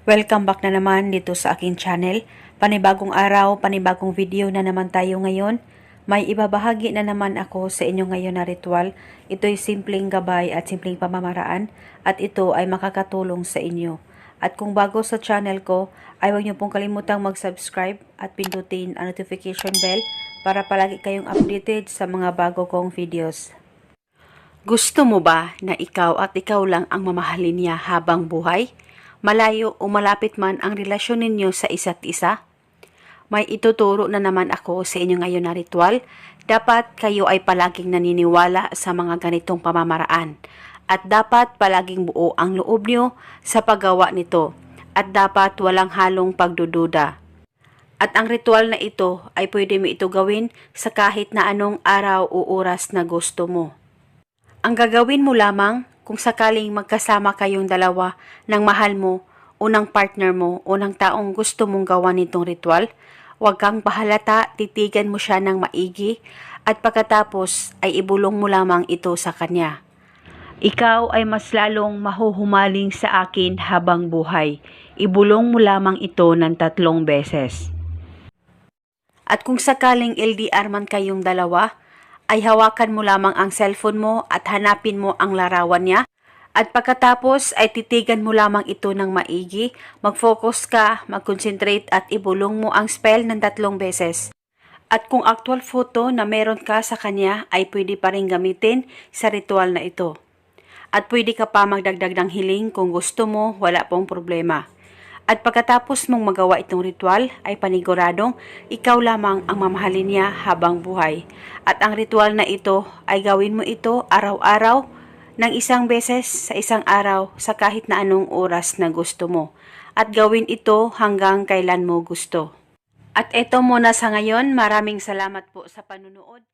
Welcome back na naman dito sa aking channel. Panibagong araw, panibagong video na naman tayo ngayon. May ibabahagi na naman ako sa inyo ngayon na ritual. Ito'y simpleng gabay at simpleng pamamaraan at ito ay makakatulong sa inyo. At kung bago sa channel ko, ay huwag niyo pong kalimutang mag-subscribe at pindutin ang notification bell para palagi kayong updated sa mga bago kong videos. Gusto mo ba na ikaw at ikaw lang ang mamahalin niya habang buhay? Malayo o malapit man ang relasyon ninyo sa isa't isa? May ituturo na naman ako sa inyo ngayon na ritual. Dapat kayo ay palaging naniniwala sa mga ganitong pamamaraan. At dapat palaging buo ang loob nyo sa paggawa nito. At dapat walang halong pagdududa. At ang ritual na ito ay pwede mo ito gawin sa kahit na anong araw o oras na gusto mo. Ang gagawin mo lamang kung sakaling magkasama kayong dalawa ng mahal mo o ng partner mo o ng taong gusto mong gawa nitong ritual, huwag kang pahalata, titigan mo siya ng maigi at pagkatapos ay ibulong mo lamang ito sa kanya. Ikaw ay mas lalong mahuhumaling sa akin habang buhay. Ibulong mo lamang ito ng 3 beses. At kung sakaling LDR man kayong dalawa, ay hawakan mo lamang ang cellphone mo at hanapin mo ang larawan niya. At pagkatapos ay titigan mo lamang ito ng maigi, mag-focus ka, mag-concentrate at ibulong mo ang spell ng 3 beses. At kung actual photo na meron ka sa kanya ay pwede pa rin gamitin sa ritual na ito. At pwede ka pa magdagdag ng hiling kung gusto mo, wala pong problema. At pagkatapos mong magawa itong ritual ay paniguradong ikaw lamang ang mamahalin niya habang buhay. At ang ritual na ito ay gawin mo ito araw-araw ng 1 beses sa isang araw sa kahit na anong oras na gusto mo. At gawin ito hanggang kailan mo gusto. At eto muna sa ngayon, maraming salamat po sa panunood.